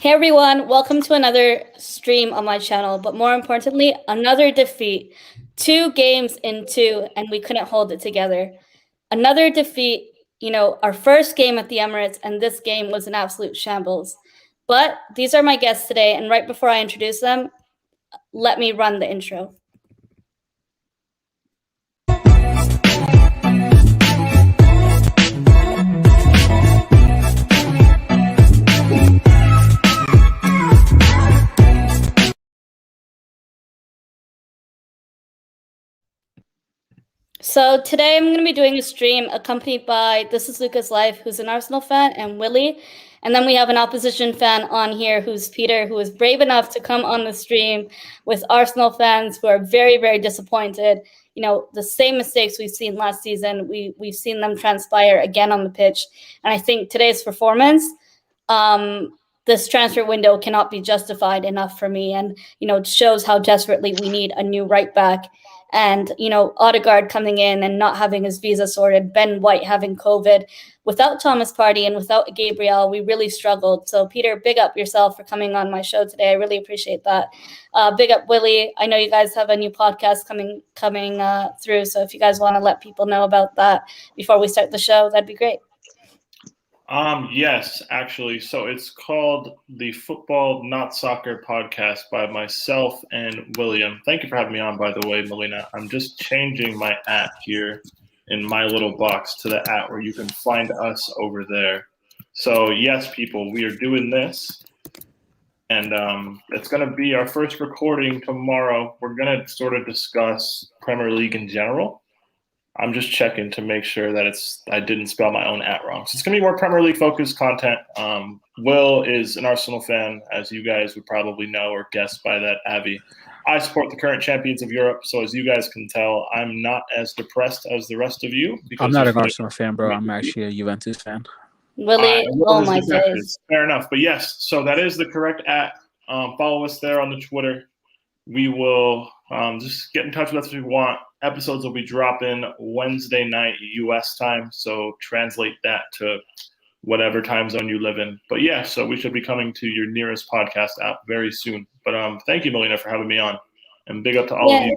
Hey everyone, welcome to another stream on my channel, but more importantly, another defeat. 2 games in 2, and we couldn't hold it together. Another defeat, our first game at the Emirates, and this game was an absolute shambles. But these are my guests today, and right before I introduce them, let me run the intro. So today I'm going to be doing a stream accompanied by This is Luca's Life, who's an Arsenal fan, and Willie. And then we have an opposition fan on here, who's Peter, who is brave enough to come on the stream with Arsenal fans who are very, very disappointed. The same mistakes we've seen last season, we've seen them transpire again on the pitch. And I think today's performance, this transfer window cannot be justified enough for me. And, it shows how desperately we need a new right back. And, Odegaard coming in and not having his visa sorted, Ben White having COVID. Without Thomas Partey and without Gabriel, we really struggled. So, Peter, big up yourself for coming on my show today. I really appreciate that. Big up, Willie. I know you guys have a new podcast coming through. So if you guys want to let people know about that before we start the show, that'd be great. Yes, actually. So it's called the Football Not Soccer Podcast by myself and William. Thank you for having me on, by the way, Melina. I'm just changing my @ here in my little box to the @ where you can find us over there. So yes, people, we are doing this. And it's going to be our first recording tomorrow. We're going to sort of discuss Premier League in general. I'm just checking to make sure that I didn't spell my own @ wrong. So it's going to be more Premier League focused content. Will is an Arsenal fan, as you guys would probably know or guess by that Avi. I support the current champions of Europe, so as you guys can tell, I'm not as depressed as the rest of you. I'm not an Arsenal fan, bro. I'm actually a Juventus fan. Willie, oh my days. Fair enough. But yes, so that is the correct @ follow us there on the Twitter. We will just get in touch with us if you want. Episodes will be dropping Wednesday night US time, so translate that to whatever time zone you live in. But yeah, so we should be coming to your nearest podcast app very soon. But thank you, Melina, for having me on. And big up to all of you.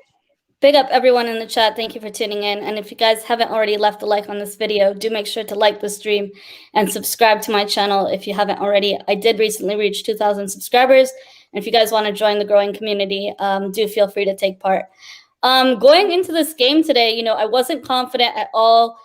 Big up everyone in the chat. Thank you for tuning in. And if you guys haven't already left a like on this video, do make sure to like the stream and subscribe to my channel if you haven't already. I did recently reach 2,000 subscribers. And if you guys want to join the growing community, do feel free to take part. Going into this game today, I wasn't confident at all.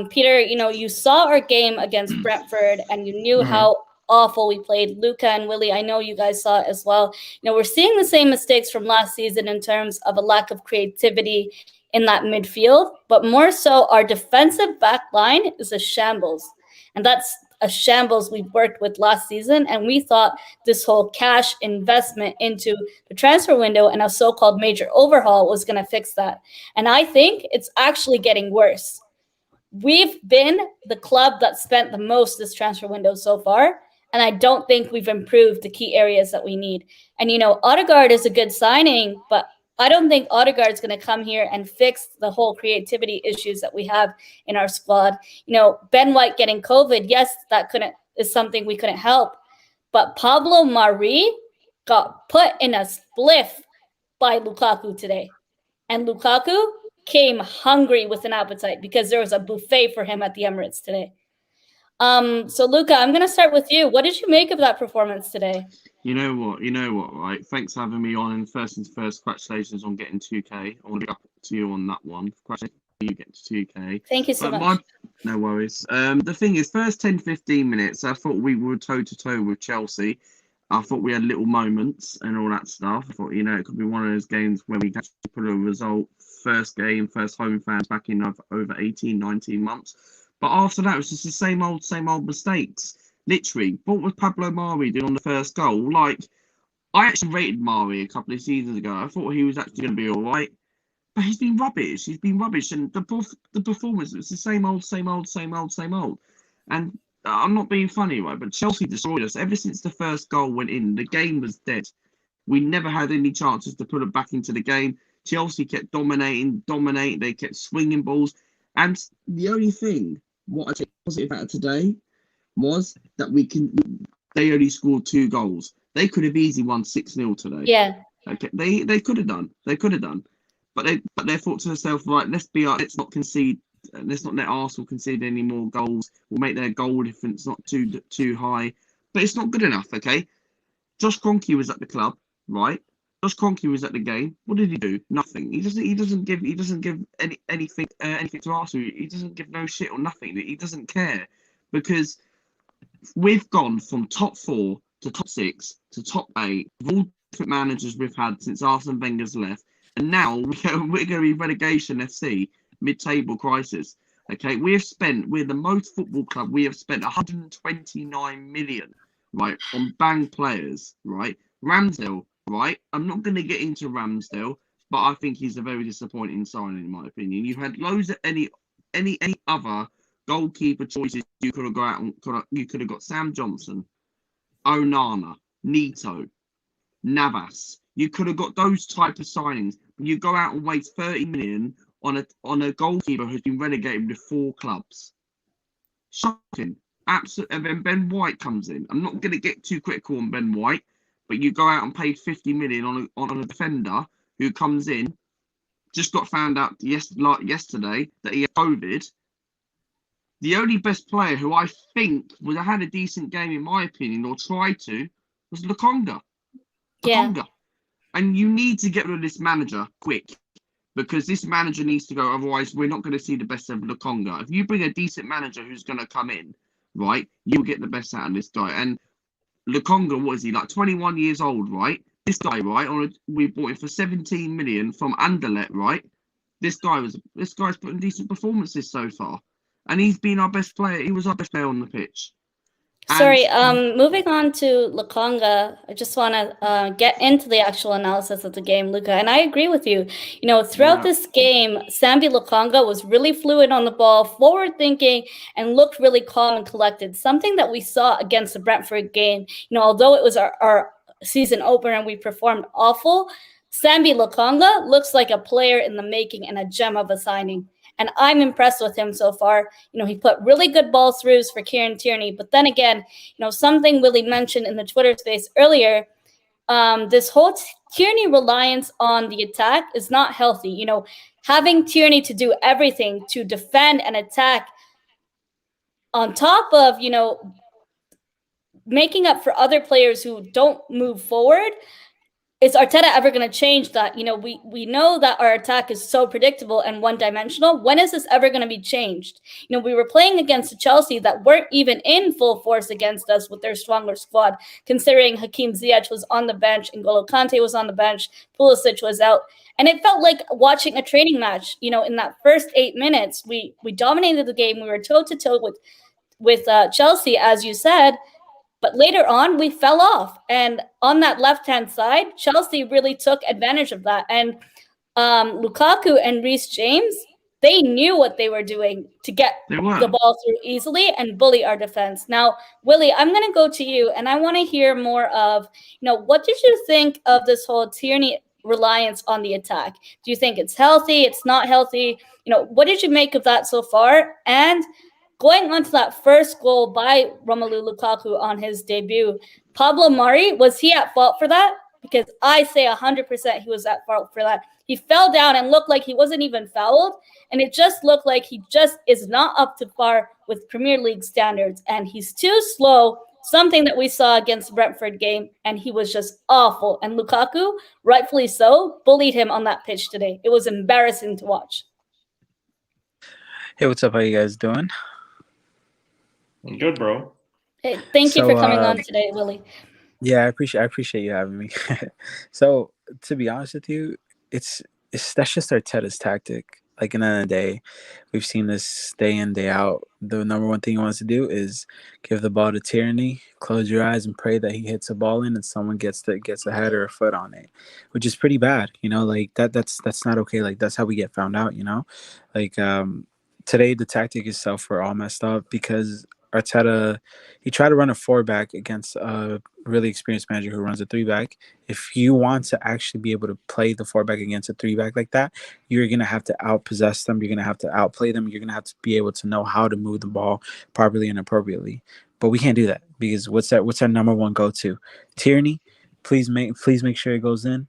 Peter, you saw our game against Brentford and you knew how awful we played. Luca and Willie, I know you guys saw it as well. We're seeing the same mistakes from last season in terms of a lack of creativity in that midfield, but more so our defensive back line is a shambles. And that's a shambles we worked with last season, and we thought this whole cash investment into the transfer window and a so-called major overhaul was going to fix that. And I think it's actually getting worse. We've been the club that spent the most this transfer window so far, and I don't think we've improved the key areas that we need. And, Odegaard is a good signing, but I don't think Odegaard's going to come here and fix the whole creativity issues that we have in our squad. Ben White getting COVID, yes, is something we couldn't help. But Pablo Mari got put in a spliff by Lukaku today. And Lukaku came hungry with an appetite because there was a buffet for him at the Emirates today. So Luca, I'm going to start with you. What did you make of that performance today? You know what, right? Thanks for having me on. And first, congratulations on getting 2K. I want to be up to you on that one. Congratulations on you getting to 2K. Thank you so much. No worries. The thing is, first 10, 15 minutes, I thought we were toe-to-toe with Chelsea. I thought we had little moments and all that stuff. I thought, it could be one of those games where we actually put a result. First home fans back in over 18, 19 months. But after that, it was just the same old mistakes. Literally, what was Pablo Mari doing on the first goal? Like, I actually rated Mari a couple of seasons ago. I thought he was actually going to be all right. But he's been rubbish. And the performance, it's the same old. And I'm not being funny, right? But Chelsea destroyed us. Ever since the first goal went in, the game was dead. We never had any chances to put it back into the game. Chelsea kept dominating. They kept swinging balls. And the only thing, what I take positive out of today, was that they only scored 2 goals. They could have easily won 6-0 today. Yeah. Okay, they could have done. They could have done. But they thought to themselves, right, let's not concede. Let's not let Arsenal concede any more goals. We'll make their goal difference not too high. But it's not good enough. Okay, Josh Kroenke was at the club, right? Josh Kroenke was at the game. What did he do? Nothing. He doesn't give anything to Arsenal. He doesn't give no shit or nothing. He doesn't care, because we've gone from top 4 to top 6 to top 8 with all different managers we've had since Arsene Wenger's left, and now we're going to be relegation FC, mid-table crisis. Okay, we're the most football club. We have spent 129 million, right, on bang players, right? Ramsdale, right? I'm not going to get into Ramsdale, but I think he's a very disappointing signing, in my opinion. You've had loads of any other goalkeeper choices. You could have got Sam Johnson, Onana, Neto, Navas. You could have got those type of signings. But you go out and waste 30 million on a goalkeeper who's been relegated with 4 clubs. Shocking. Absolutely. And then Ben White comes in. I'm not going to get too critical on Ben White, but you go out and pay 50 million on a defender who comes in. Just got found out yesterday that he had COVID. The only best player who I think would have had a decent game, in my opinion, or tried to, was Lukonga. Yeah. And you need to get rid of this manager quick, because this manager needs to go. Otherwise, we're not going to see the best of Lukonga. If you bring a decent manager who's going to come in, right, you'll get the best out of this guy. And Lukonga, what is he, like 21 years old, right? This guy, right, we bought him for 17 million from Anderlecht, right? This guy's putting decent performances so far, and he's been our best player. He was our best player on the pitch. Sorry, moving on to Lukonga, I just want to get into the actual analysis of the game, Luca. And I agree with you. You know, throughout this game, Sambi Lukonga was really fluid on the ball, forward thinking, and looked really calm and collected. Something that we saw against the Brentford game. You know, although it was our season opener and we performed awful, Sambi Lukonga looks like a player in the making and a gem of a signing. And I'm impressed with him so far. You know, he put really good ball throughs for Kieran Tierney. But then again, you know, something Willie mentioned in the Twitter space earlier, this whole Tierney reliance on the attack is not healthy. You know, having Tierney to do everything, to defend and attack, on top of, you know, making up for other players who don't move forward. Is Arteta ever going to change that? You know, we know that our attack is so predictable and one-dimensional. When is this ever going to be changed? You know, we were playing against Chelsea that weren't even in full force against us with their stronger squad, considering Hakim Ziyech was on the bench, N'Golo Kante was on the bench, Pulisic was out. And it felt like watching a training match. You know, in that first 8 minutes, we dominated the game. We were toe-to-toe with Chelsea, as you said. But later on, we fell off. And on that left-hand side, Chelsea really took advantage of that. And Lukaku and Reece James, they knew what they were doing to get the ball through easily and bully our defense. Now, Willie, I'm going to go to you, and I want to hear more of, you know, what did you think of this whole Tierney reliance on the attack? Do you think it's healthy? It's not healthy? You know, what did you make of that so far? And going on to that first goal by Romelu Lukaku on his debut, Pablo Mari, was he at fault for that? Because I say 100% he was at fault for that. He fell down and looked like he wasn't even fouled, and it just looked like he just is not up to par with Premier League standards, and he's too slow, something that we saw against the Brentford game, and he was just awful. And Lukaku, rightfully so, bullied him on that pitch today. It was embarrassing to watch. Hey, what's up? How you guys doing? I'm good, bro. Hey, thank you for coming on today, Willie. Yeah, I appreciate you having me. So, to be honest with you, it's that's just Arteta's tactic. Like, in the end of the day, we've seen this day in, day out. The number one thing he wants to do is give the ball to Tierney, close your eyes, and pray that he hits a ball in and someone gets a head or a foot on it, which is pretty bad. You know, like that's not okay. Like, that's how we get found out. You know, like today the tactic itself were all messed up because Arteta, he tried to run a 4-back against a really experienced manager who runs a 3-back. If you want to actually be able to play the 4-back against a 3-back like that, you're going to have to outpossess them. You're going to have to outplay them. You're going to have to be able to know how to move the ball properly and appropriately. but we can't do that because what's our number one go to? Tierney, please make sure it goes in.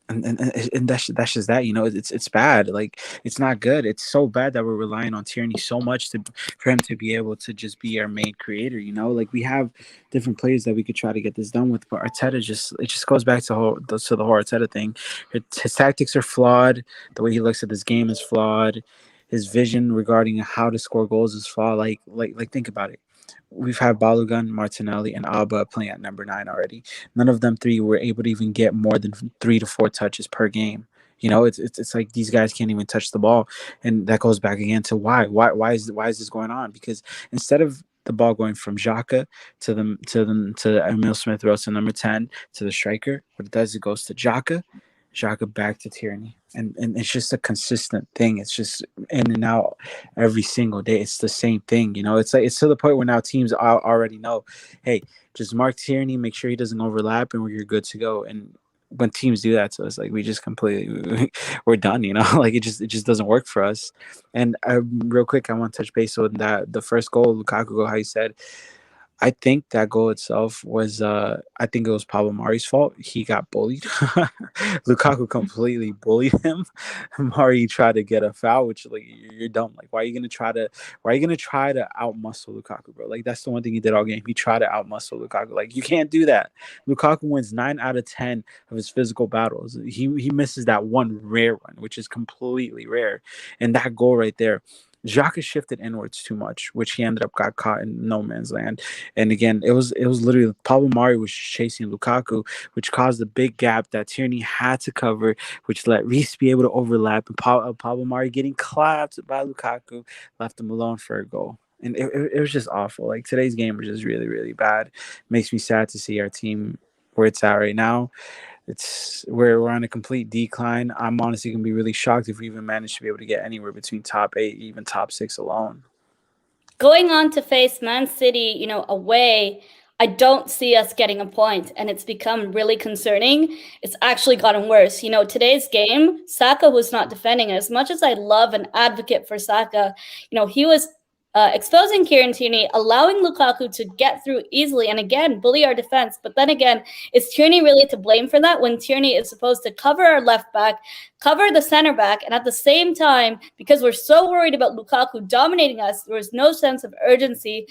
And that's just that, it's bad. Like, it's not good. It's so bad that we're relying on Tierney so much for him to be able to just be our main creator. Like, we have different players that we could try to get this done with, but Arteta just goes back to the whole Arteta thing. His tactics are flawed. The way he looks at this game is flawed. His vision regarding how to score goals is flawed. Like think about it. We've had Balogun, Martinelli, and Alba playing at number 9 already. None of them three were able to even get more than 3 to 4 touches per game. It's like these guys can't even touch the ball, and that goes back again to why is this going on? Because instead of the ball going from Xhaka to Emil Smith Rowe to number 10 to the striker, what it does, it goes to Xhaka back to Tierney. And it's just a consistent thing. It's just in and out every single day. It's the same thing. It's to the point where now teams already know, hey, just mark Tierney, make sure he doesn't overlap, and you're good to go. And when teams do that to us, like, we just completely we're done. Like, it just doesn't work for us. And real quick, I want to touch base on that the first goal, Lukaku goal, how you said. I think that goal itself was, I think it was Pablo Mari's fault. He got bullied. Lukaku completely bullied him. Mari tried to get a foul, which, like, you're dumb. Like, why are you gonna try to outmuscle Lukaku, bro? Like, that's the one thing he did all game. He tried to outmuscle Lukaku. Like, you can't do that. Lukaku wins 9 out of 10 of his physical battles. He misses that one rare one, which is completely rare. And that goal right there, Xhaka shifted inwards too much, which he ended up got caught in no man's land. And again, it was literally Pablo Mari was chasing Lukaku, which caused a big gap that Tierney had to cover, which let Reece be able to overlap. And Pablo Mari getting clapped by Lukaku left him alone for a goal. And it was just awful. Like, today's game was just really, really bad. Makes me sad to see our team where it's at right now. We're on a complete decline. I'm honestly gonna be really shocked if we even manage to be able to get anywhere between top 8, even top 6 alone. Going on to face Man City, away, I don't see us getting a point, and it's become really concerning. It's actually gotten worse. Today's game, Saka was not defending. As much as I love and advocate for Saka, he was exposing Kieran Tierney, allowing Lukaku to get through easily, and again, bully our defense. But then again, is Tierney really to blame for that when Tierney is supposed to cover our left back, cover the center back, and at the same time, because we're so worried about Lukaku dominating us, there was no sense of urgency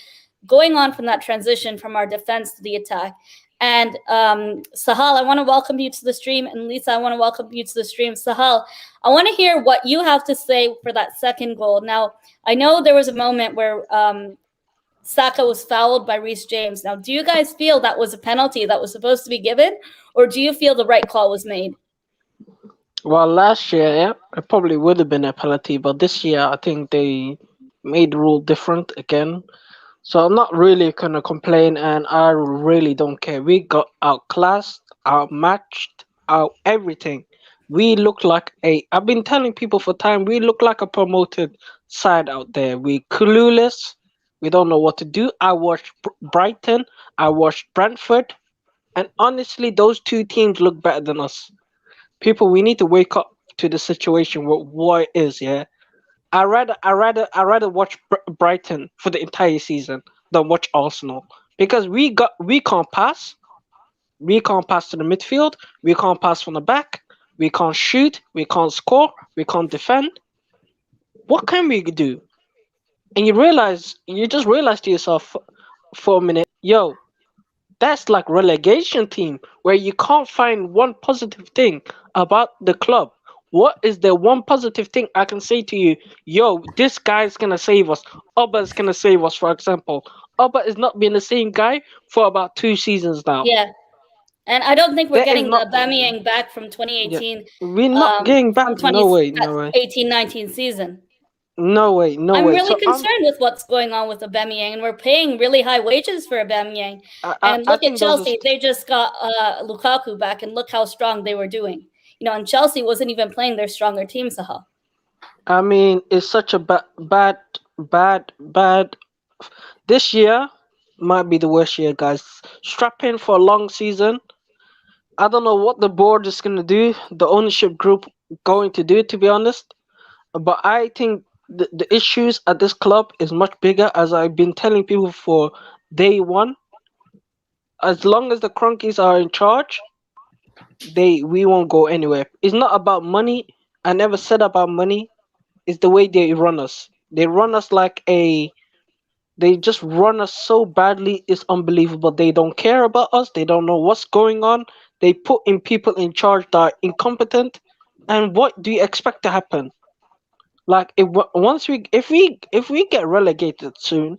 going on from that transition from our defense to the attack. And Sahal, I want to welcome you to the stream. And Lisa, I want to welcome you to the stream. Sahal, I want to hear what you have to say for that second goal. Now, I know there was a moment where Saka was fouled by Reece James. Now, do you guys feel that was a penalty that was supposed to be given? Or do you feel the right call was made? Well, last year, yeah, it probably would have been a penalty. But this year, I think they made the rule different again. So I'm not really going to complain, and I really don't care. We got outclassed, outmatched, out everything. We look like I've been telling people for time, we look like a promoted side out there. We clueless. We don't know what to do. I watched Brighton. I watched Brentford. And honestly, those two teams look better than us. People, we need to wake up to the situation what it is, yeah? I rather watch Brighton for the entire season than watch Arsenal because we can't pass. We can't pass to the midfield. We can't pass from the back. We can't shoot. We can't score. We can't defend. What can we do? And you just realize to yourself for a minute, yo, that's like relegation team where you can't find one positive thing about the club. What is the one positive thing I can say to you? Yo, this guy's gonna save us. Oba's gonna save us, for example. Oba is not being the same guy for about 2 seasons now. Yeah. And I don't think we're That is getting not- the Aubameyang back from 2018. We're not getting back. From No way. 18-19 season. No way. I'm way. really So concerned with what's going on with Aubameyang, and we're paying really high wages for Aubameyang. And look at Chelsea; they just got Lukaku back, and look how strong they were doing. And Chelsea wasn't even playing their stronger team, Sahal. I mean, it's such a bad. This year might be the worst year, guys. Strap in for a long season. I don't know what the board is gonna do, the ownership group going to do, to be honest. But I think the issues at this club is much bigger, as I've been telling people for day one. As long as the Cronkies are in charge, we won't go anywhere. It's not about money. I never said about money. It's the way they run us. They run us like a They just run us so badly, it's unbelievable. They don't care about us. They don't know what's going on. They put in people in charge that are incompetent. And what do you expect to happen? Like once if we get relegated soon,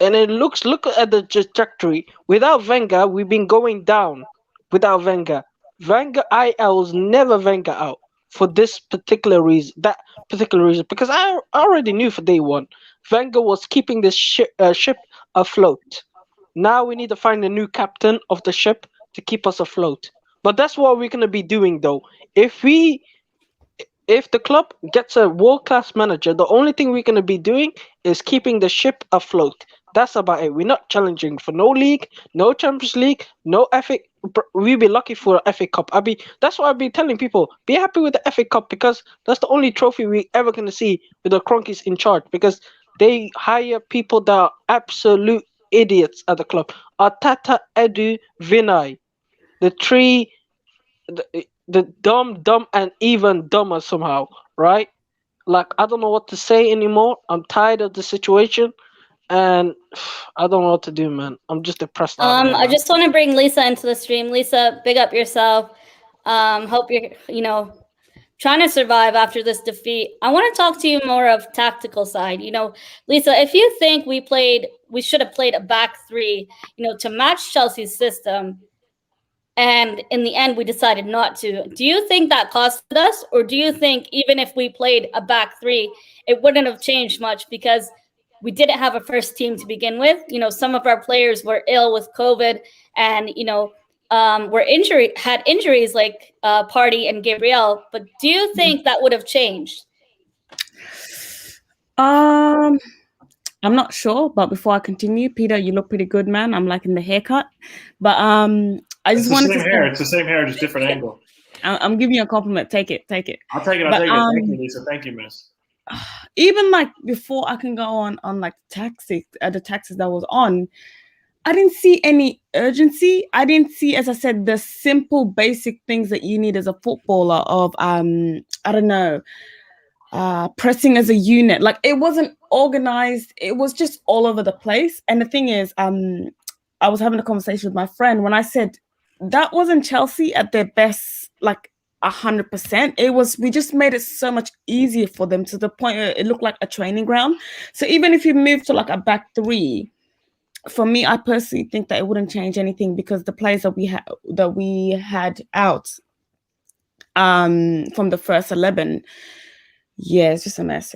and it look at the trajectory. Without Wenger, we've been going down. Without Wenger, I was never Wenger out for this particular reason. That particular reason, because I already knew for day one, Wenger was keeping this ship afloat. Now we need to find a new captain of the ship to keep us afloat. But that's what we're gonna be doing, though. If the club gets a world-class manager, the only thing we're going to be doing is keeping the ship afloat. That's about it. We're not challenging for no league, no Champions League, no FA. We'll be lucky for an FA Cup. That's why I've been telling people, be happy with the FA Cup, because that's the only trophy we're ever going to see with the Cronkies in charge, because they hire people that are absolute idiots at the club. Arteta, Edu, Vinay, the three, the dumb, and even dumber somehow, right? Like, I don't know what to say anymore. I'm tired of the situation, and I don't know what to do, man. I'm just depressed out here, I man. just want to bring Lisa into the stream. Lisa, big up yourself. Hope you're, trying to survive after this defeat. I want to talk to you more of tactical side. Lisa, if you think we should have played a back three, to match Chelsea's system, and in the end we decided not to. Do you think that costed us, or do you think even if we played a back three, it wouldn't have changed much because we didn't have a first team to begin with? Some of our players were ill with COVID, and had injuries like Party and Gabriel. But do you think that would have changed? I'm not sure, but before I continue, Peter, you look pretty good, man. I'm liking the haircut. But I just wanted to say, it's the same hair, just different angle. I'm giving you a compliment. Take it. I'll take it. But, Thank you, Lisa. Thank you, miss. Even like before I can go on like the taxes that was on, I didn't see any urgency. I didn't see, as I said, the simple basic things that you need as a footballer of I don't know, pressing as a unit. Like, it wasn't organized. It was just all over the place. And the thing is, I was having a conversation with my friend when I said that wasn't Chelsea at their best, like 100%. We just made it so much easier for them, to the point where it looked like a training ground. So even if you move to like a back three, for me, I personally think that it wouldn't change anything, because the players that we had out from the first 11, yeah, it's just a mess.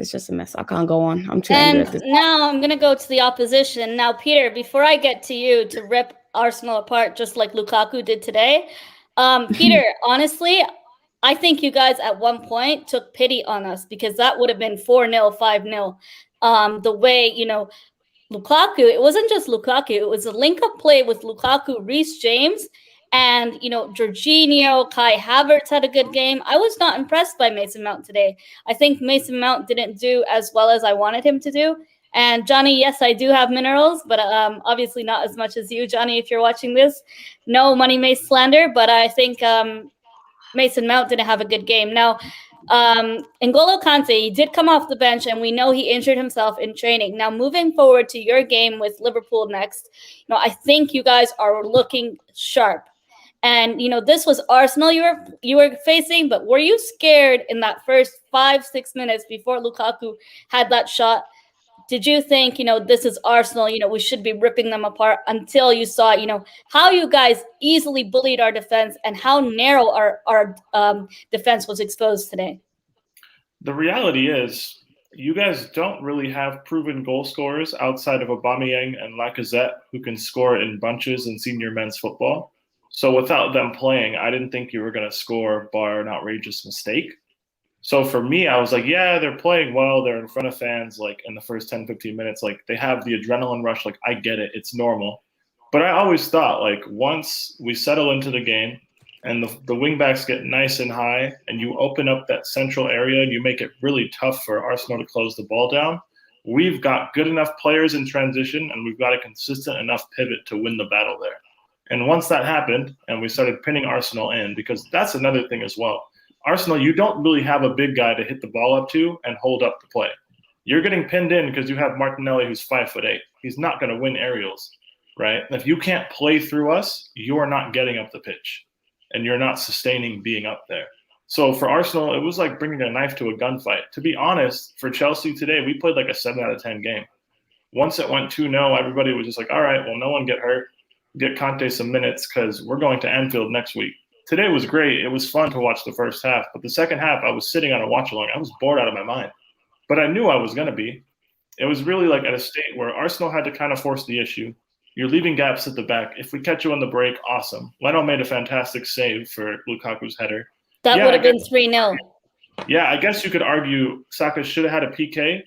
I can't go on. I'm too angry at this. Now I'm going to go to the opposition. Now, Peter, before I get to you to rip Arsenal apart just like Lukaku did today, Peter, honestly, I think you guys at one point took pity on us, because that would have been 4-0, 5-0. The way, Lukaku, it wasn't just Lukaku, it was a link-up play with Lukaku, Reece James, and, Jorginho, Kai Havertz had a good game. I was not impressed by Mason Mount today. I think Mason Mount didn't do as well as I wanted him to do. And Johnny, yes, I do have minerals, but obviously not as much as you, Johnny, if you're watching this. No Money Mace slander, but I think Mason Mount didn't have a good game. Now, N'Golo Kante, he did come off the bench, and we know he injured himself in training. Now, moving forward to your game with Liverpool next, I think you guys are looking sharp. And, this was Arsenal you were facing, but were you scared in that first 5-6 minutes before Lukaku had that shot? Did you think, this is Arsenal, we should be ripping them apart, until you saw, how you guys easily bullied our defense and how narrow our defense was exposed today? The reality is, you guys don't really have proven goal scorers outside of Aubameyang and Lacazette who can score in bunches in senior men's football. So without them playing, I didn't think you were going to score bar an outrageous mistake. So for me, I was like, yeah, they're playing well. They're in front of fans, like in the first 10, 15 minutes. Like, they have the adrenaline rush. Like, I get it. It's normal. But I always thought, like, once we settle into the game and the wingbacks get nice and high, and you open up that central area and you make it really tough for Arsenal to close the ball down, we've got good enough players in transition and we've got a consistent enough pivot to win the battle there. And once that happened and we started pinning Arsenal in, because that's another thing as well. Arsenal, you don't really have a big guy to hit the ball up to and hold up the play. You're getting pinned in because you have Martinelli, who's 5'8". He's not going to win aerials, right? If you can't play through us, you are not getting up the pitch, and you're not sustaining being up there. So for Arsenal, it was like bringing a knife to a gunfight. To be honest, for Chelsea today, we played like a 7 out of 10 game. Once it went 2-0, everybody was just like, all right, well, no one get hurt. Get Conte some minutes because we're going to Anfield next week. Today was great. It was fun to watch the first half. But the second half, I was sitting on a watch-along. I was bored out of my mind. But I knew I was going to be. It was really like at a state where Arsenal had to kind of force the issue. You're leaving gaps at the back. If we catch you on the break, awesome. Leno made a fantastic save for Lukaku's header. That would have been 3-0. Yeah, I guess you could argue Saka should have had a PK,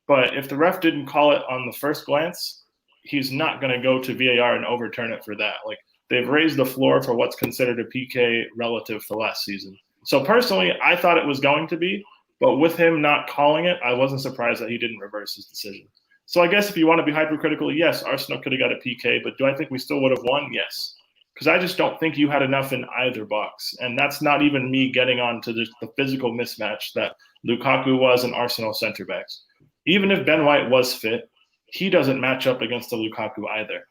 but if the ref didn't call it on the first glance, he's not going to go to VAR and overturn it for that. Like, they've raised the floor for what's considered a PK relative to last season. So personally, I thought it was going to be, but with him not calling it, I wasn't surprised that he didn't reverse his decision. So I guess if you want to be hypercritical, yes, Arsenal could have got a PK, but do I think we still would have won? Yes. Because I just don't think you had enough in either box. And that's not even me getting on to the physical mismatch that Lukaku was and Arsenal center backs. Even if Ben White was fit, he doesn't match up against the Lukaku either.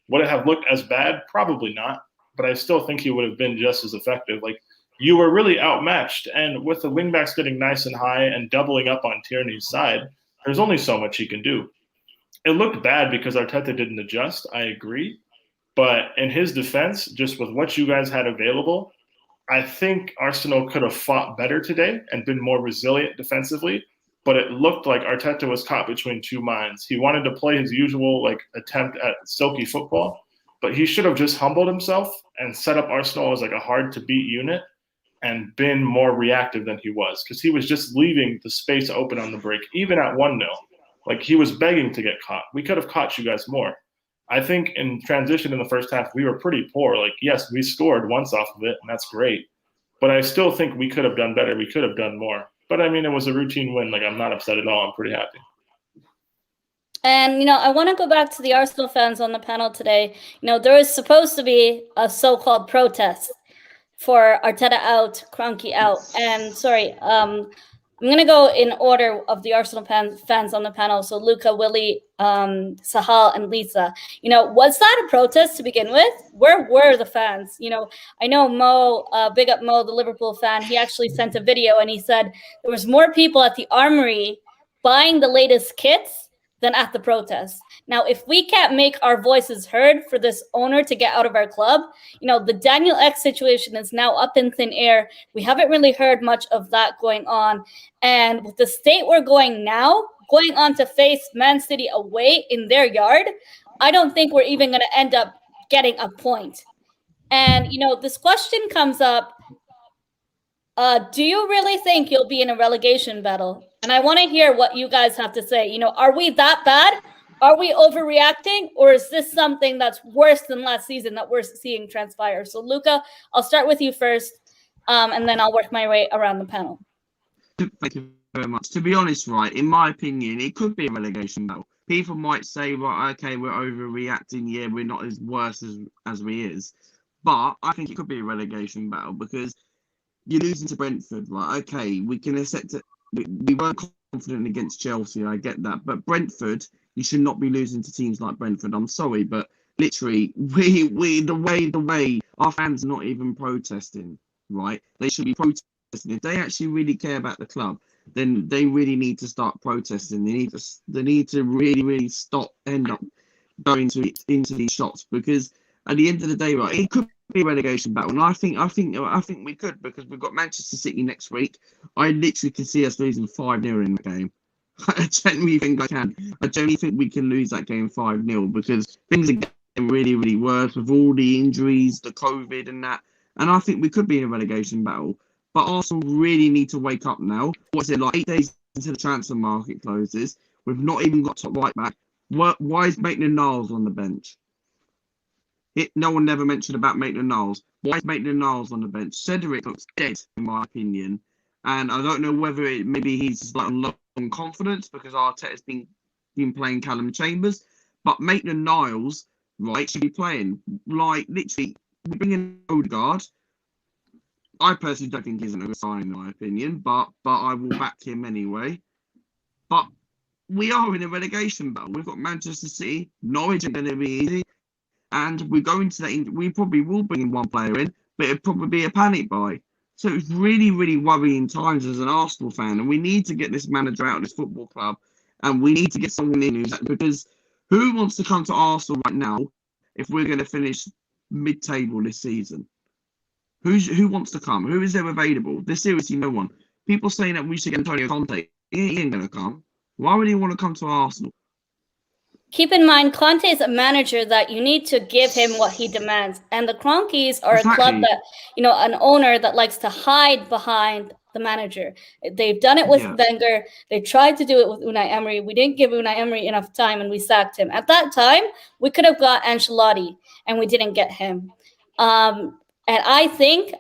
Would it have looked as bad? Probably not. But I still think he would have been just as effective. Like, you were really outmatched. And with the wingbacks getting nice and high and doubling up on Tierney's side, there's only so much he can do. It looked bad because Arteta didn't adjust. I agree. But in his defense, just with what you guys had available, I think Arsenal could have fought better today and been more resilient defensively. But it looked like Arteta was caught between two minds. He wanted to play his usual attempt at silky football, but he should have just humbled himself and set up Arsenal as a hard-to-beat unit and been more reactive than he was, because he was just leaving the space open on the break, even at 1-0. He was begging to get caught. We could have caught you guys more. I think in transition in the first half, we were pretty poor. Yes, we scored once off of it, and that's great. But I still think we could have done better. We could have done more. But, I mean, it was a routine win. I'm not upset at all. I'm pretty happy. And, I want to go back to the Arsenal fans on the panel today. There was supposed to be a so-called protest for Arteta out, Kroenke out. And, sorry, I'm going to go in order of the Arsenal fans on the panel. So Luca, Willie, Sahal, and Lisa. Was that a protest to begin with? Where were the fans? I know Mo, big up Mo, the Liverpool fan, he actually sent a video and he said there was more people at the Armory buying the latest kits than at the protest. Now, if we can't make our voices heard for this owner to get out of our club, the Daniel X situation is now up in thin air. We haven't really heard much of that going on. And with the state we're going now, going on to face Man City away in their yard, I don't think we're even going to end up getting a point. And, this question comes up, do you really think you'll be in a relegation battle? And I want to hear what you guys have to say. Are we that bad? Are we overreacting? Or is this something that's worse than last season that we're seeing transpire? So, Luca, I'll start with you first, and then I'll work my way around the panel. Thank you very much. To be honest, right, in my opinion, it could be a relegation battle. People might say, right, okay, we're overreacting. Yeah, we're not as worse as we is. But I think it could be a relegation battle because you're losing to Brentford, right? Okay, we can accept it. We weren't confident against Chelsea, I get that. But Brentford, you should not be losing to teams like Brentford. I'm sorry, but literally, the way our fans are not even protesting, right? They should be protesting. If they actually really care about the club, then they really need to start protesting. They need to really end up going into these shops, because at the end of the day, right, it could be a relegation battle, and I think we could, because we've got Manchester City next week. I literally can see us losing 5-0 in the game. I genuinely think I can. I genuinely think we can lose that game 5-0 because things are getting really worse with all the injuries, the COVID and that. And I think we could be in a relegation battle. But Arsenal really need to wake up now. What's it, 8 days until the transfer market closes? We've not even got top right back. Why is Maitland-Niles on the bench? No one never mentioned about Maitland-Niles. Why is Maitland-Niles on the bench? Cedric looks dead, in my opinion. And I don't know whether maybe he's on low on confidence because Arteta's been been playing Callum Chambers, but Maitland-Niles, right, should be playing. Like, literally, we bring in Odegaard. I personally don't think he's a good sign, in my opinion, but I will back him anyway. But we are in a relegation battle. We've got Manchester City, Norwich ain't going to be easy, and we're going to that. We probably will bring in one player in, but it'll probably be a panic buy. So it's really, really worrying times as an Arsenal fan, and we need to get this manager out of this football club, and we need to get someone in because who wants to come to Arsenal right now if we're going to finish mid-table this season? Who wants to come? Who is there available? There's seriously no one. People saying that we should get Antonio Conte. He ain't going to come. Why would he want to come to Arsenal? Keep in mind, Conte is a manager that you need to give him what he demands. And the Kroenkes are a club that, an owner that likes to hide behind the manager. They've done it with Wenger. They tried to do it with Unai Emery. We didn't give Unai Emery enough time and we sacked him. At that time, we could have got Ancelotti and we didn't get him. And I think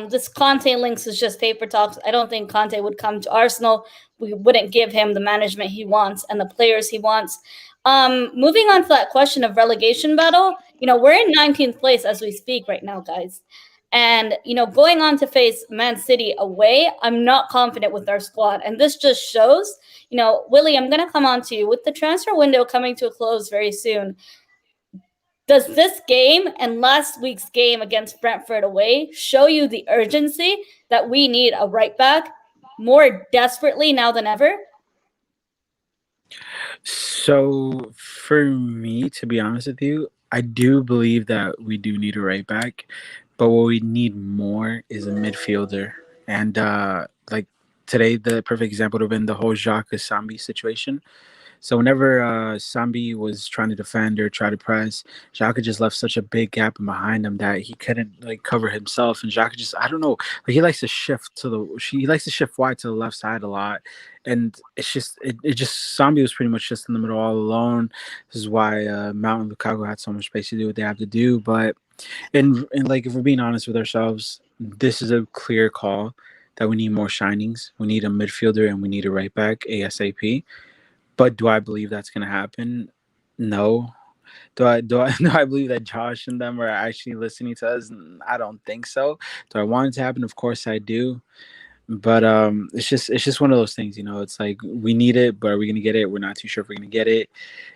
this Conte links is just paper talks. I don't think Conte would come to Arsenal. We wouldn't give him the management he wants and the players he wants. Moving on to that question of relegation battle, we're in 19th place as we speak right now, guys. And, going on to face Man City away, I'm not confident with our squad. And this just shows, Willie, I'm going to come on to you. With the transfer window coming to a close very soon, does this game and last week's game against Brentford away show you the urgency that we need a right back more desperately now than ever? So for me, to be honest with you, I do believe that we do need a right back, but what we need more is a midfielder. And like today, the perfect example would have been the whole Jacques Sambi situation. So whenever Sambi was trying to defend or try to press, Xhaka just left such a big gap behind him that he couldn't cover himself. And Xhaka just, I don't know, he likes to shift wide to the left side a lot. And it's just, Sambi was pretty much just in the middle all alone. This is why Mount and Lukaku had so much space to do what they have to do. But, and if we're being honest with ourselves, this is a clear call that we need more shinings. We need a midfielder and we need a right back ASAP. But do I believe that's going to happen? No. Do I believe that Josh and them are actually listening to us? I don't think so. Do I want it to happen? Of course I do. But it's just one of those things, It's like we need it, but are we going to get it? We're not too sure if we're going to get it.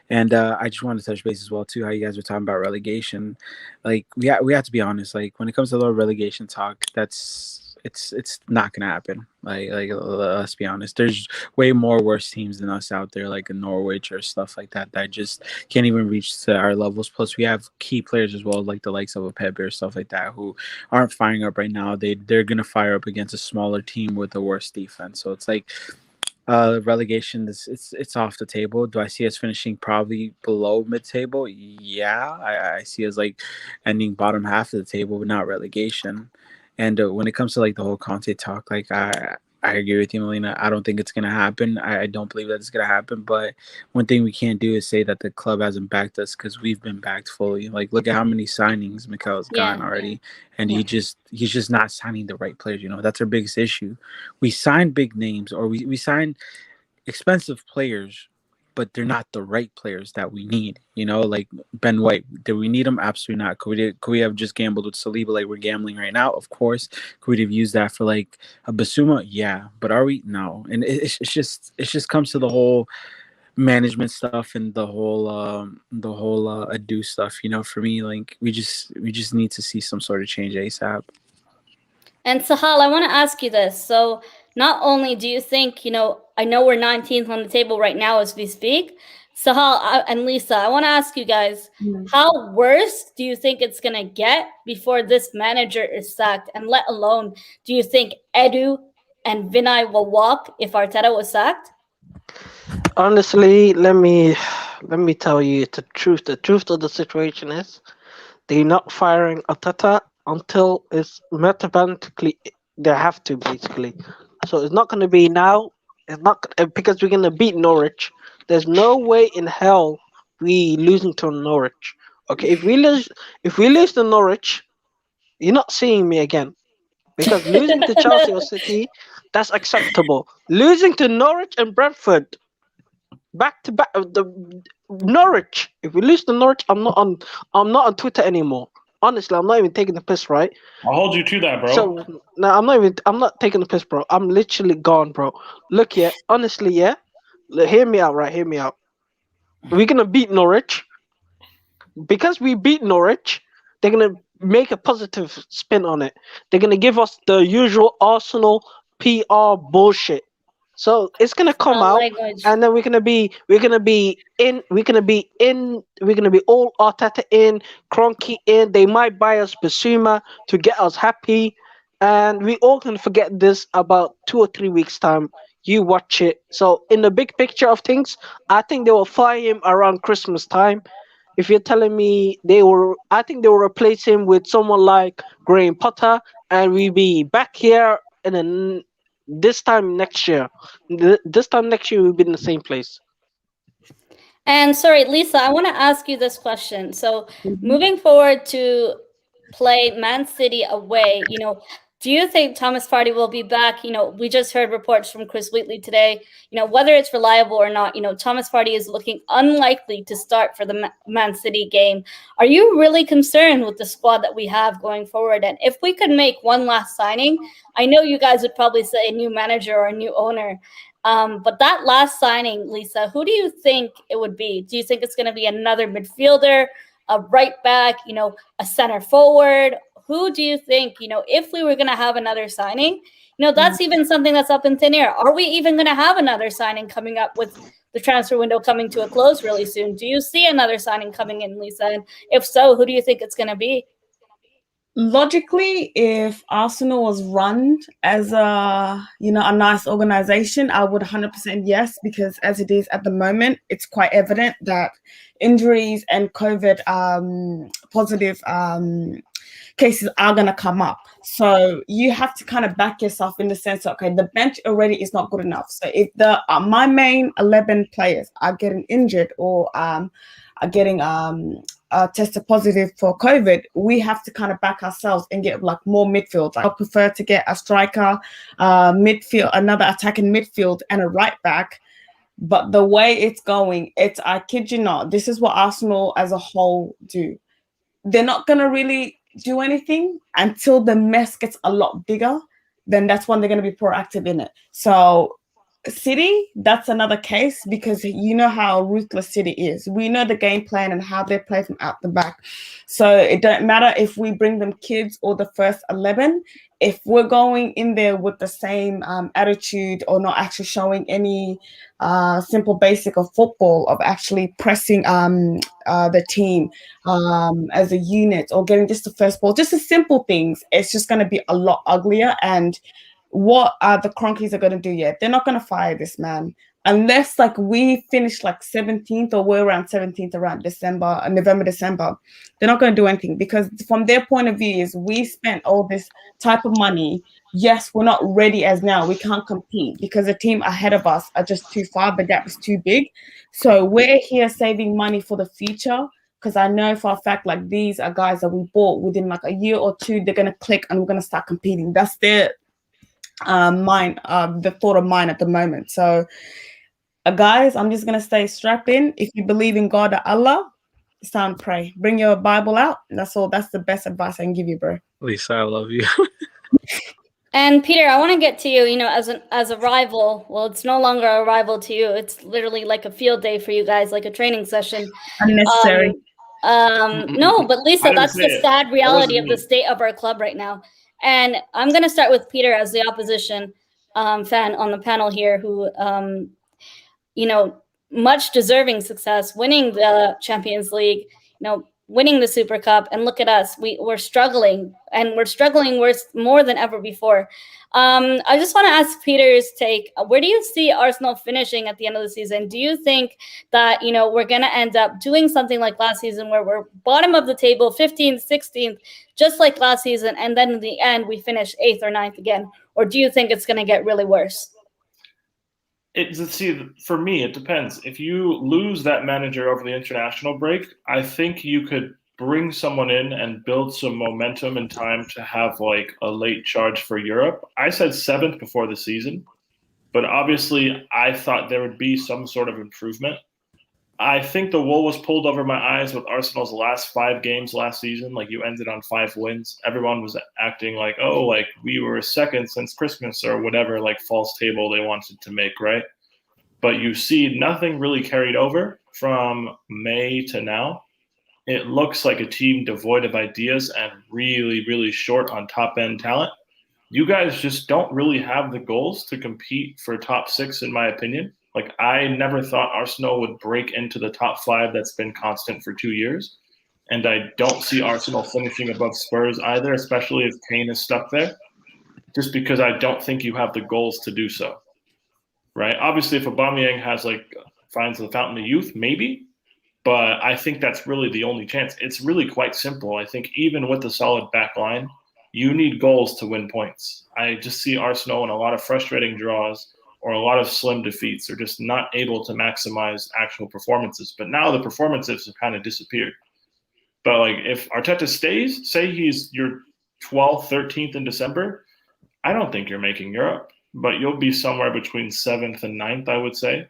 And I just want to touch base as well too. How you guys were talking about relegation, we have to be honest. When it comes to the relegation talk, it's not gonna happen. Let's be honest. There's way more worse teams than us out there, like in Norwich or stuff like that just can't even reach to our levels. Plus, we have key players as well, like the likes of a Pepe or stuff like that, who aren't firing up right now. They're gonna fire up against a smaller team with a worse defense. So it's relegation it's off the table. Do I see us finishing probably below mid-table? Yeah, I see us ending bottom half of the table, but not relegation. And when it comes to the whole Conte talk, I agree with you, Melina. I don't think it's gonna happen. I don't believe that it's gonna happen. But one thing we can't do is say that the club hasn't backed us, because we've been backed fully. Look at how many signings Mikel's gotten already, and he's just not signing the right players. That's our biggest issue. We sign big names, or we sign expensive players, but they're not the right players that we need. Like Ben White. Do we need him? Absolutely not. Could we have just gambled with Saliba like we're gambling right now? Of course. Could we have used that for a Basuma? Yeah. But are we? No. And it's just comes to the whole management stuff and the whole ado stuff. For me, we just need to see some sort of change ASAP. And Sahal, I want to ask you this. So not only do you think, I know we're 19th on the table right now as we speak. Sahal and Lisa, I want to ask you guys, how worse do you think it's going to get before this manager is sacked? And let alone, do you think Edu and Vinay will walk if Arteta was sacked? Honestly, let me tell you the truth. The truth of the situation is they're not firing Arteta until it's mathematically they have to, basically. So it's not going to be now. It's not because we're going to beat Norwich. There's no way in hell we losing to Norwich. Okay, if we lose to Norwich, you're not seeing me again. Because losing to Chelsea or City, that's acceptable. Losing to Norwich and Brentford, Back to back. The Norwich. If we lose to Norwich, I'm not on. I'm not on Twitter anymore. Honestly, I'm not even taking the piss, right? I'll hold you to that, bro. So no, I'm not even. I'm not taking the piss, bro. I'm literally gone, bro. Look, yeah. Honestly, yeah. Hear me out, right? Hear me out. We're gonna beat Norwich. Because we beat Norwich, they're gonna make a positive spin on it. They're gonna give us the usual Arsenal PR bullshit. So it's gonna come out, Language. and then we're gonna be all Arteta in, Kroenke in. They might buy us Basuma to get us happy, and we all can forget this about 2 or 3 weeks time. You watch it. So in the big picture of things, I think they will fire him around Christmas time. If you're telling me I think they will replace him with someone like Graham Potter, and we'll be back here in this time next year. This time next year, we'll be in the same place. And sorry, Lisa, I want to ask you this question. So Mhm. moving forward to play Man City away, do you think Thomas Partey will be back? We just heard reports from Chris Wheatley today. Whether it's reliable or not, Thomas Partey is looking unlikely to start for the Man City game. Are you really concerned with the squad that we have going forward? And if we could make one last signing, I know you guys would probably say a new manager or a new owner. But that last signing, Lisa, who do you think it would be? Do you think it's going to be another midfielder, a right back, a center forward? Who do you think, if we were going to have another signing, that's even something that's up in thin air. Are we even going to have another signing coming up with the transfer window coming to a close really soon? Do you see another signing coming in, Lisa? And if so, who do you think it's going to be? Logically, if Arsenal was run as a nice organization, I would 100% yes, because as it is at the moment, it's quite evident that injuries and COVID positive cases are going to come up. So you have to kind of back yourself in the sense, okay, the bench already is not good enough. So if my main 11 players are getting injured or are getting tested positive for COVID, we have to kind of back ourselves and get like more midfield. I prefer to get a striker, midfield, another attacking midfield, and a right back. But the way it's going, I kid you not, this is what Arsenal as a whole do. They're not going to really do anything until the mess gets a lot bigger. Then that's when they're going to be proactive in it. So City, that's another case, because you know how ruthless City is. We know the game plan and how they play from out the back. So it don't matter if we bring them kids or the first 11. If we're going in there with the same attitude or not actually showing any simple basic of football, of actually pressing the team as a unit or getting just the first ball, just the simple things, it's just going to be a lot uglier. And what the Cronkies are going to do yet? They're not going to fire this man unless like we finish like 17th or we're around 17th around November, December. They're not going to do anything, because from their point of view is we spent all this type of money. Yes, we're not ready as now. We can't compete because the team ahead of us are just too far. The gap is too big. So we're here saving money for the future, because I know for a fact like these are guys that we bought within like a year or two. They're going to click and we're going to start competing. That's their the thought of mine at the moment. So guys, I'm just gonna stay strapped in. If you believe in God or Allah, it's time to pray. Bring your Bible out. That's all. That's the best advice I can give you, bro. Lisa, I love you. And Peter, I want to get to you, as a rival. Well, it's no longer a rival to you. It's literally like a field day for you guys, like a training session. Unnecessary. No, but Lisa, that's the sad reality of the state of our club right now. And I'm going to start with Peter as the opposition fan on the panel here, who, much deserving success, winning the Champions League, winning the Super Cup. And look at us, we're struggling, and we're struggling worse more than ever before. I just want to ask Peter's take. Where do you see Arsenal finishing at the end of the season? Do you think that, we're going to end up doing something like last season where we're bottom of the table, 15th, 16th, just like last season, and then in the end we finish 8th or 9th again? Or do you think it's going to get really worse? For me, it depends. If you lose that manager over the international break, I think you could bring someone in and build some momentum in time to have like a late charge for Europe. I said 7th before the season. but obviously I thought there would be some sort of improvement. I think the wool was pulled over my eyes with Arsenal's last 5 games last season. Like, you ended on 5 wins. Everyone was acting like, oh, like we were second since Christmas or whatever, like false table they wanted to make, right? But you see nothing really carried over from May to now. It looks like a team devoid of ideas and really, really short on top-end talent. You guys just don't really have the goals to compete for top 6, in my opinion. Like, I never thought Arsenal would break into the top 5 that's been constant for 2 years. And I don't see Arsenal finishing above Spurs either, especially if Kane is stuck there, just because I don't think you have the goals to do so, right? Obviously, if Aubameyang finds the fountain of youth, maybe. But I think that's really the only chance. It's really quite simple. I think even with a solid back line, you need goals to win points. I just see Arsenal in a lot of frustrating draws or a lot of slim defeats. They're just not able to maximize actual performances. But now the performances have kind of disappeared. But like, if Arteta stays, say he's your 12th, 13th in December, I don't think you're making Europe. But you'll be somewhere between 7th and 9th, I would say.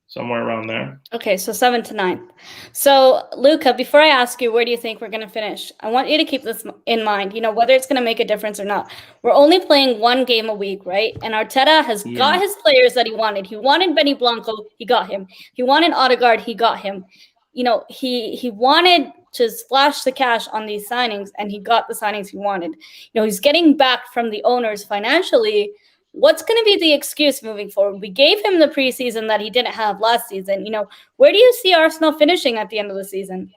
Somewhere around there. Okay, so 7th to 9th. So, Luca, before I ask you, where do you think we're going to finish? I want you to keep this in mind, whether it's going to make a difference or not. We're only playing 1 game a week, right? And Arteta has got his players that he wanted. He wanted Benny Blanco, he got him. He wanted Odegaard, he got him. He wanted to splash the cash on these signings, and he got the signings he wanted. He's getting back from the owners financially. What's going to be the excuse moving forward? We gave him the preseason that he didn't have last season. Where do you see Arsenal finishing at the end of the season?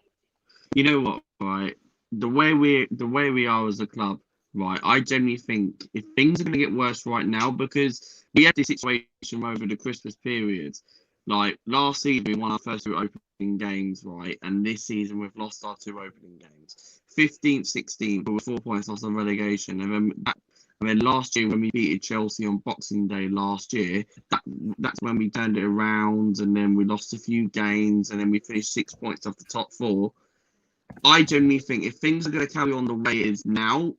You know what, right? The way we are as a club, right? I genuinely think if things are going to get worse right now, because we had this situation over the Christmas period. Like, last season, we won our first 2 opening games, right? And this season, we've lost our 2 opening games. 15th, 16th, we were 4 points lost on relegation. And then last year, when we beat Chelsea on Boxing Day last year, that's when we turned it around, and then we lost a few games, and then we finished 6 points off the top 4. I genuinely think if things are going to carry on the way it is now,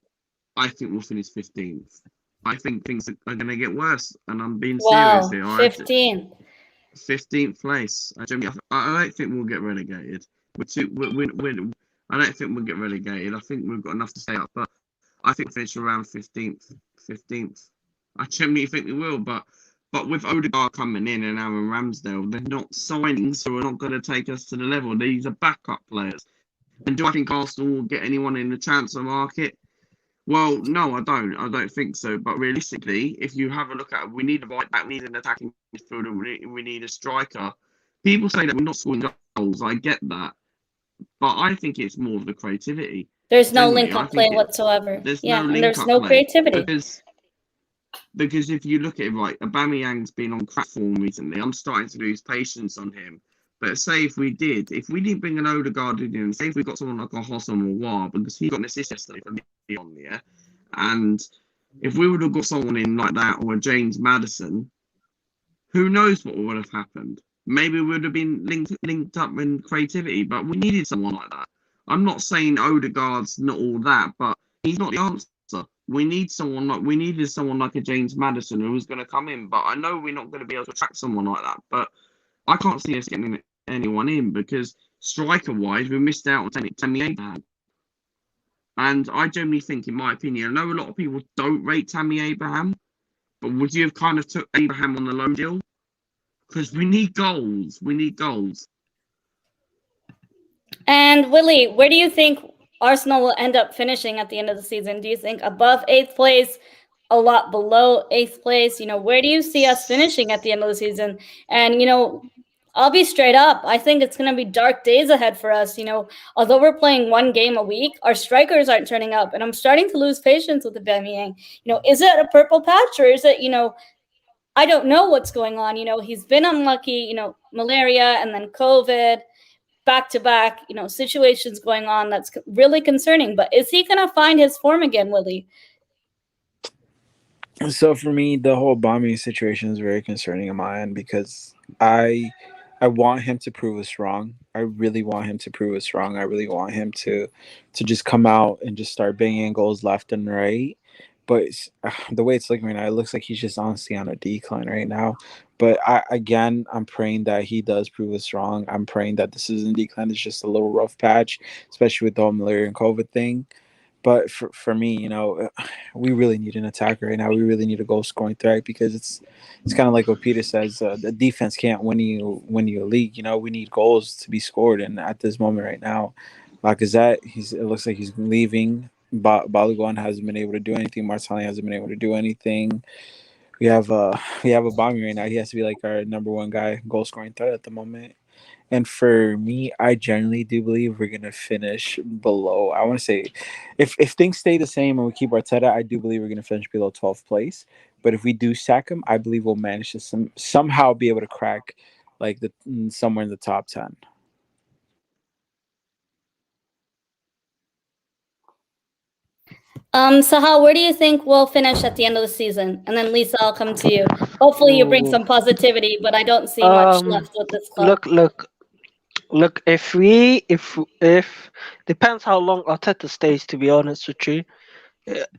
I think we'll finish 15th. I think things are going to get worse, and I'm being serious here. 15th. 15th place. I don't think we'll get relegated. I don't think we'll get relegated. I think we've got enough to stay up, but I think finish around 15th. I genuinely think we will, but with Odegaard coming in and Aaron Ramsdale, they're not signings who are not going to take us to the level. These are backup players. And do I think Arsenal will get anyone in the transfer market? Well, no, I don't. I don't think so. But realistically, if you have a look at it, we need a right back, we need an attacking midfielder, we need a striker. People say that we're not scoring goals. I get that. But I think it's more of the creativity. There's no link-up play whatsoever. There's no creativity. Because if you look at it, right, Aubameyang's been on crap form recently. I'm starting to lose patience on him. But say if we didn't bring an Odegaard in, say if we got someone like a Hossam or War, because he got an assist yesterday for Leon, yeah? And if we would have got someone in like that, or a James Maddison, who knows what would have happened? Maybe we would have been linked up in creativity, but we needed someone like that. I'm not saying Odegaard's not all that, but he's not the answer. We needed someone like a James Maddison who was going to come in, but I know we're not going to be able to attract someone like that. But I can't see us getting anyone in because striker-wise, we missed out on Tammy Abraham. And I generally think, in my opinion, I know a lot of people don't rate Tammy Abraham, but would you have kind of took Abraham on the loan deal? Because we need goals. And Willie, where do you think Arsenal will end up finishing at the end of the season? Do you think above 8th place, a lot below 8th place? Where do you see us finishing at the end of the season? And, I'll be straight up. I think it's going to be dark days ahead for us. Although we're playing 1 game a week, our strikers aren't turning up. And I'm starting to lose patience with the Aubameyang. Is it a purple patch or is it, I don't know what's going on. He's been unlucky, malaria and then COVID. Back-to-back, situations going on that's really concerning. But is he going to find his form again, Willie? So for me, the whole Aubameyang situation is very concerning on my end because I want him to prove us wrong. I really want him to prove us wrong. I really want him to just come out and just start banging goals left and right. but the way it's looking right now, it looks like he's just honestly on a decline right now. But I'm praying that he does prove us wrong. I'm praying that this isn't decline. It's just a little rough patch, especially with the whole malaria and COVID thing. But for me, we really need an attacker right now. We really need a goal scoring threat because it's kind of like what Peter says. The defense can't win you a league. We need goals to be scored, and at this moment right now, Lacazette, it looks like he's leaving. Balogun hasn't been able to do anything. Martinelli hasn't been able to do anything. We have a Bami right now. He has to be like our number one guy, goal scoring threat at the moment. And for me, I generally do believe we're gonna finish below. I want to say, if things stay the same and we keep Arteta, I do believe we're gonna finish below 12th place. But if we do sack him, I believe we'll manage to somehow be able to crack like somewhere in the top 10. Sahal, where do you think we'll finish at the end of the season? And then Lisa, I'll come to you. Hopefully you bring some positivity, but I don't see much left with this club. Look. If depends how long Arteta stays. To be honest with you,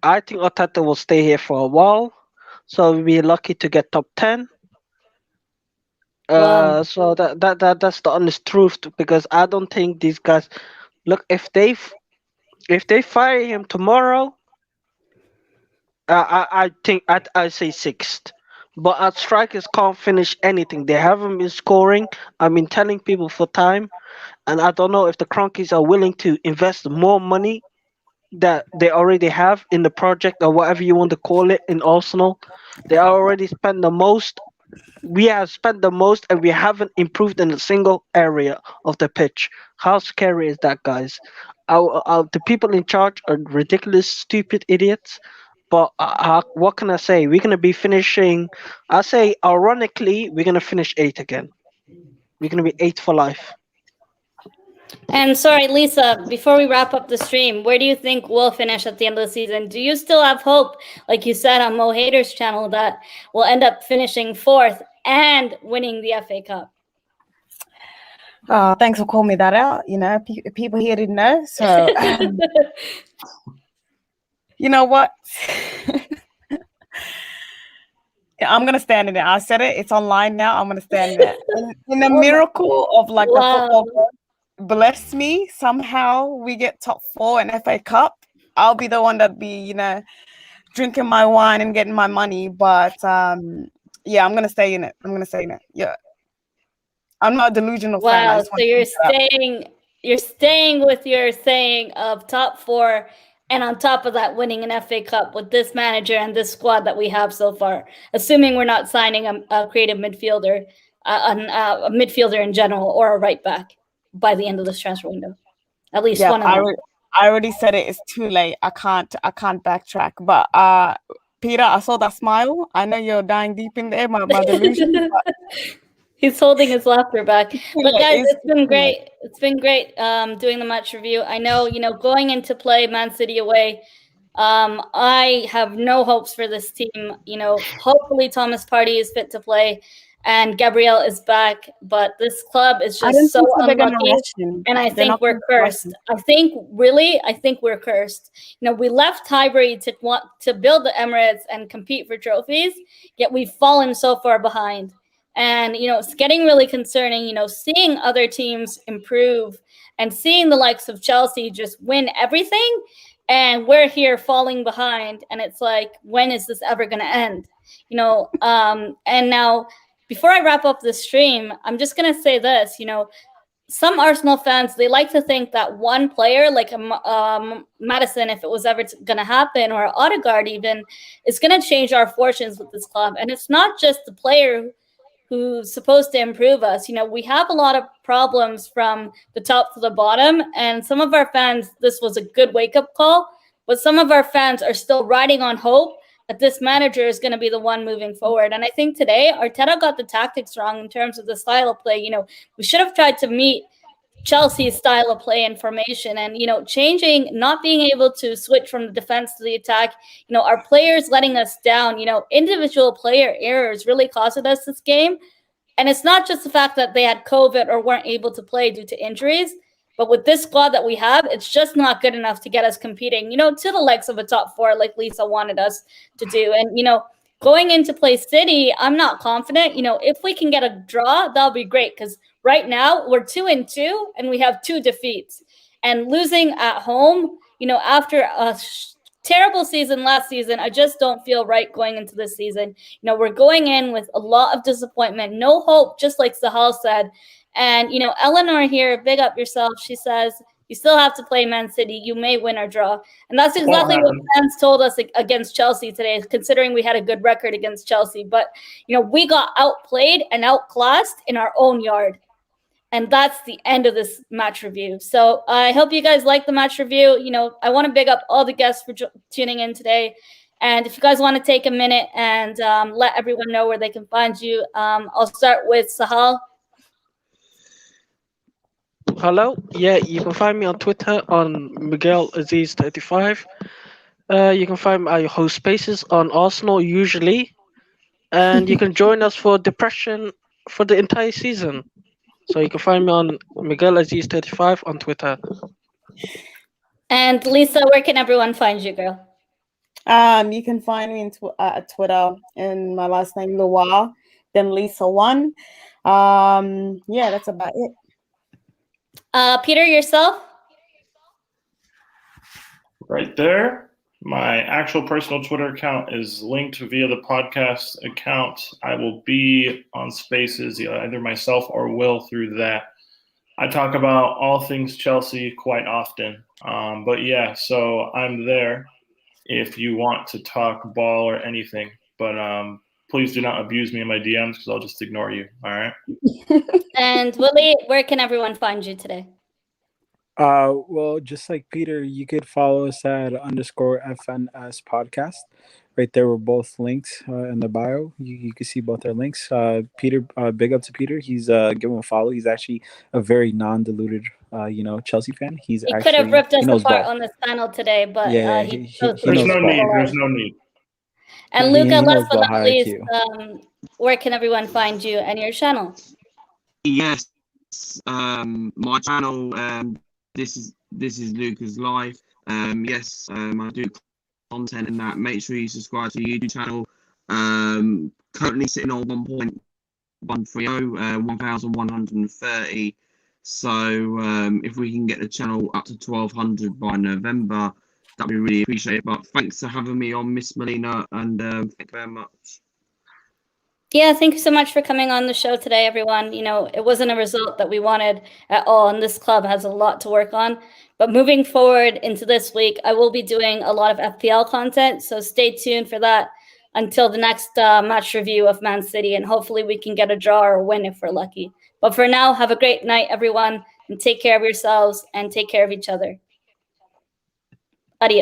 I think Arteta will stay here for a while, so we'll be lucky to get top 10. Wow. So that's the honest truth, because I don't think these guys. Look, if they fire him tomorrow, I think I say sixth. But our strikers can't finish anything. They haven't been scoring. I've been telling people for time, and I don't know if the Cronkies are willing to invest more money that they already have in the project, or whatever you want to call it, in Arsenal. They already spent the most. We have spent the most, and we haven't improved in a single area of the pitch. How scary is that, guys? The people in charge are ridiculous, stupid idiots. But what can I say? We're gonna be finishing. I say, ironically, we're gonna finish 8th again. We're gonna be 8th for life. And sorry, Lisa, before we wrap up the stream, where do you think we'll finish at the end of the season? Do you still have hope, like you said on Mo Hader's channel, that we'll end up finishing 4th and winning the FA Cup? Thanks for calling me that out. People here didn't know. So, you know what? I'm going to stand in it. I said it. It's online now. I'm going to stand in it. In the miracle of the football God bless me, somehow we get top 4 in FA Cup. I'll be the one that be, drinking my wine and getting my money. But yeah, I'm going to stay in it. Yeah. I'm not a delusional fan. Wow, so you're staying with your saying of top 4, and on top of that, winning an FA Cup with this manager and this squad that we have so far, assuming we're not signing a creative midfielder, a midfielder in general, or a right back by the end of this transfer window. At least one of them. I already said it. It's too late. I can't backtrack. But Peter, I saw that smile. I know you're dying deep in there, my delusion. He's holding his laughter back. But guys, it's been great. It's been great doing the match review. I know, going into play Man City away, I have no hopes for this team. Hopefully Thomas Partey is fit to play and Gabriel is back. But this club is just so unlucky. And I think we're cursed. I think we're cursed. We left Highbury to build the Emirates and compete for trophies, yet we've fallen so far behind. And, it's getting really concerning, seeing other teams improve and seeing the likes of Chelsea just win everything. And we're here falling behind. And it's like, when is this ever going to end? And now, before I wrap up the stream, I'm just going to say this, some Arsenal fans, they like to think that one player, like Maddison, if it was ever going to happen, or Odegaard even, is going to change our fortunes with this club. And it's not just the player who's supposed to improve us. We have a lot of problems from the top to the bottom, and some of our fans, this was a good wake-up call, but some of our fans are still riding on hope that this manager is going to be the one moving forward. And I think today, Arteta got the tactics wrong in terms of the style of play. We should have tried to meet Chelsea's style of play and formation, and changing, not being able to switch from the defense to the attack, our players letting us down, individual player errors really costed us this game. And it's not just the fact that they had COVID or weren't able to play due to injuries. But with this squad that we have, it's just not good enough to get us competing, to the likes of a top 4 like Lisa wanted us to do. And, going into play City, I'm not confident. If we can get a draw, that'll be great, because right now we're 2-2 and we have 2 defeats. And losing at home, after a terrible season last season, I just don't feel right going into this season. We're going in with a lot of disappointment, no hope, just like Sahal said. And, Eleanor here, big up yourself. She says, you still have to play Man City. You may win or draw. And that's exactly what fans told us against Chelsea today, considering we had a good record against Chelsea. But, we got outplayed and outclassed in our own yard. And that's the end of this match review. So I hope you guys like the match review. I want to big up all the guests for tuning in today. And if you guys want to take a minute and let everyone know where they can find you, I'll start with Sahal. Hello. Yeah, you can find me on Twitter on Miguel Aziz 35. You can find my host spaces on Arsenal usually, and you can join us for Depression for the entire season. So you can find me on Miguel Aziz 35 on Twitter. And Lisa, where can everyone find you, girl? You can find me at Twitter in my last name Lua, then Lisa1. Yeah, that's about it. Peter, yourself? Right there. My actual personal Twitter account is linked via the podcast account. I will be on Spaces, either myself or Will, through that. I talk about all things Chelsea quite often. But yeah, so I'm there if you want to talk ball or anything. But please do not abuse me in my DMs, because I'll just ignore you. All right. And Willie, where can everyone find you today? Well, just like Peter, you could follow us at _FNS podcast. Right there, we're both linked in the bio. You can see both our links. Peter, big up to Peter. He's give him a follow. He's actually a very non-diluted, Chelsea fan. He could have ripped us apart on this panel today, but yeah, there's no need. There's no need. And Luca, last but not least, where can everyone find you and your channel? Yes, my channel. This is Luca's life. Yes, I do content in that. Make sure you subscribe to the YouTube channel. Currently sitting on 1.130, 1,130. So if we can get the channel up to 1,200 by November, that'd be really appreciated. But thanks for having me on, Miss Melina, and thank you very much. Yeah, thank you so much for coming on the show today, everyone. It wasn't a result that we wanted at all, and this club has a lot to work on. But moving forward into this week, I will be doing a lot of FPL content, so stay tuned for that until the next match review of Man City, and hopefully we can get a draw or a win if we're lucky. But for now, have a great night, everyone, and take care of yourselves and take care of each other.